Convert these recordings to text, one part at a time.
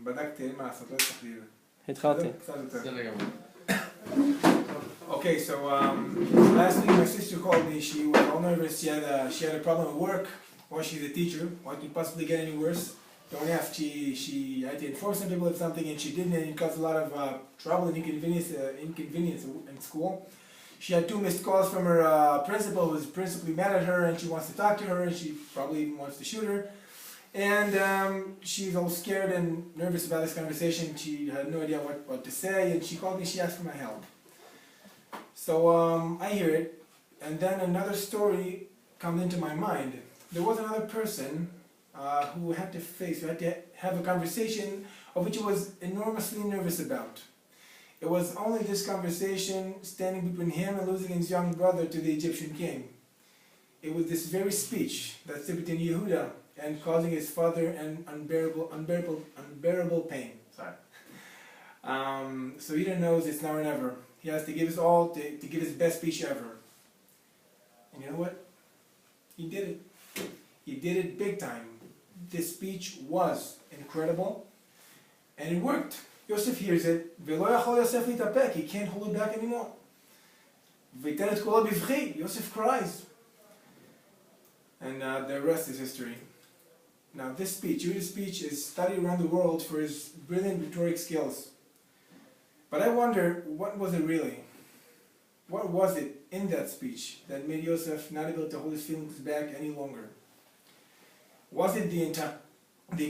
בדקתי מה לעשות, לא הצלחתי. התחלתי. Okay, so last week my sister called me. She was all nervous. She had a problem at work. Well, she's a teacher. Why could it possibly get any worse? Don't ask. She had to inform some people of something, and she didn't, and it caused a lot of trouble and inconvenience in school. She had 2 missed calls from her principal, who was principally mad at her, and she wants to talk to her, and she probably even wants to shoot her. And she's all scared and nervous about this conversation. She had no idea what to say, and she called me. She asked for my help. So I hear it, and then another story comes into my mind. There was another person who had to have a conversation of which he was enormously nervous about. It was only this conversation standing between him and losing his young brother to the Egyptian king. It was this very speech that stood between Yehuda and causing his father an unbearable pain. Sorry. So Yehuda knows it's now or never. He has to give his all to give his best speech ever. And you know what? He did it. He did it big time. This speech was incredible, and it worked. Yosef hears it. He can't hold it back anymore. Yosef cries. And the rest is history. Now this speech, Yehudah's speech, is studied around the world for his brilliant rhetoric skills. But I wonder, what was it really? What was it in that speech that made Yosef not able to hold his feelings back any longer? Was it the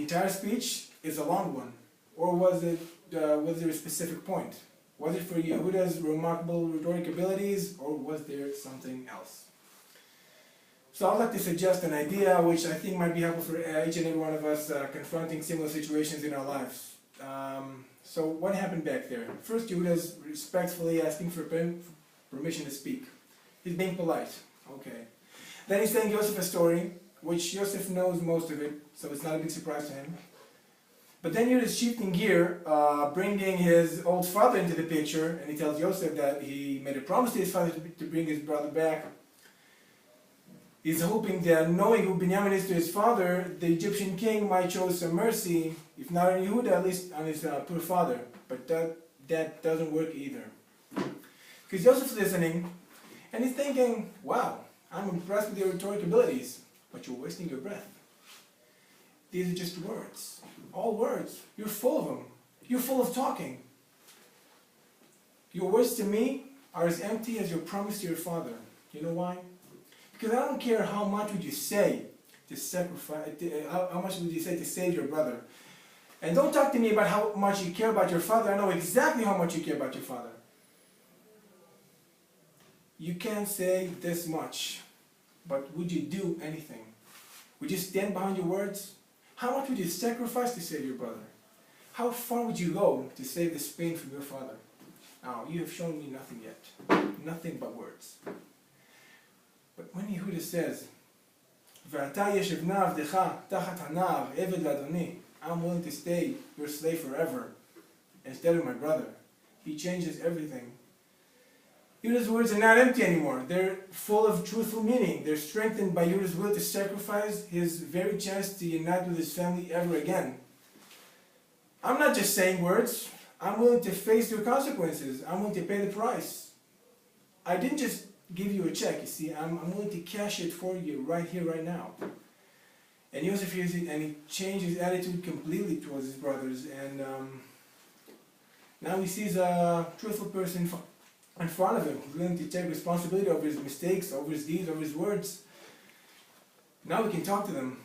entire speech is a long one? Or was there a specific point? Was it for Yehudah's remarkable rhetoric abilities, or was there something else? So I'd like to suggest an idea which I think might be helpful for each and every one of us confronting similar situations in our lives. So what happened back there? First, Yehudah's respectfully asking for permission to speak. He's being polite. Okay. Then he's telling Yosef a story, which Yosef knows most of it, so it's not a big surprise to him. But then Yehudah's shifting gear, bringing his old father into the picture, and he tells Yosef that he made a promise to his father to bring his brother back. He's hoping that, knowing who Binyamin is to his father, the Egyptian king might show some mercy, if not on Yehudah, at least on his poor father. But that doesn't work either. Because Joseph's listening, and he's thinking, wow, I'm impressed with your rhetoric abilities, but you're wasting your breath. These are just words. All words. You're full of them. You're full of talking. Your words to me are as empty as your promise to your father. You know why? Because I don't care how much would you say to sacrifice, how much would you say to save your brother. And don't talk to me about how much you care about your father. I know exactly how much you care about your father. You can't say this much, but would you do anything? Would you stand behind your words? How much would you sacrifice to save your brother? How far would you go to save this pain from your father? Now, you have shown me nothing yet. Nothing but words. But when Yehudah says, "V'ata yeshev na avdecha tachat hanar eved ladoni," I'm willing to stay your slave forever, instead of my brother, he changes everything. Yehudah's words are not empty anymore. They're full of truthful meaning. They're strengthened by Yehudah's will to sacrifice his very chance to unite with his family ever again. I'm not just saying words. I'm willing to face your consequences. I'm willing to pay the price. I didn't just give you a check, you see. I'm willing to cash it for you right here, right now. And Yosef hears it, and he changed his attitude completely towards his brothers. And now he sees a truthful person in front of him, who's willing to take responsibility over his mistakes, over his deeds, over his words. Now we can talk to them.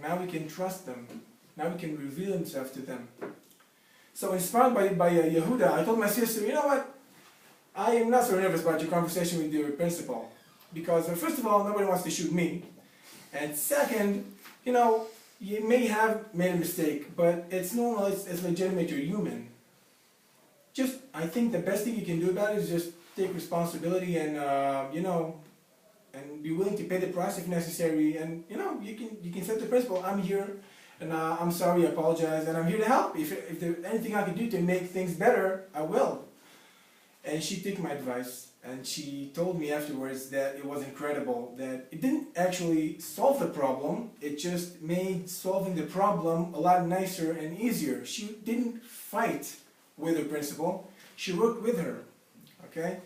Now we can trust them. Now we can reveal himself to them. So inspired by Yehudah, I told my sister, you know what? I am not so nervous about your conversation with your principal. Because first of all, nobody wants to shoot me. And second, you know, you may have made a mistake, but it's normal, it's legitimate, you're human. Just, I think the best thing you can do about it is just take responsibility and, you know, and be willing to pay the price if necessary. And, you know, you can say to the principal, I'm here, and I'm sorry, I apologize, and I'm here to help. If there's anything I can do to make things better, I will. And she took my advice, and she told me afterwards that it was incredible, that it didn't actually solve the problem, it just made solving the problem a lot nicer and easier. She didn't fight with her principal, she worked with her, okay?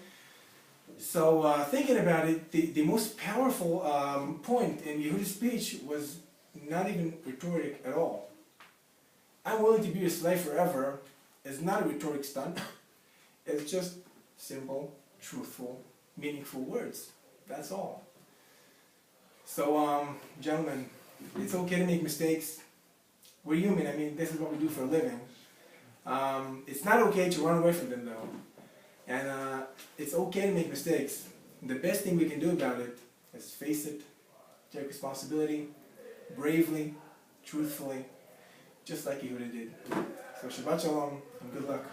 So thinking about it, the most powerful point in Yehuda's speech was not even rhetoric at all. I'm willing to be your slave forever is not a rhetoric stunt, it's just simple, truthful, meaningful words. That's all. So, gentlemen, it's okay to make mistakes. We're human. I mean, this is what we do for a living. It's not okay to run away from them, though. And it's okay to make mistakes. The best thing we can do about it is face it, take responsibility, bravely, truthfully, just like Yehuda did. So Shabbat Shalom and good luck.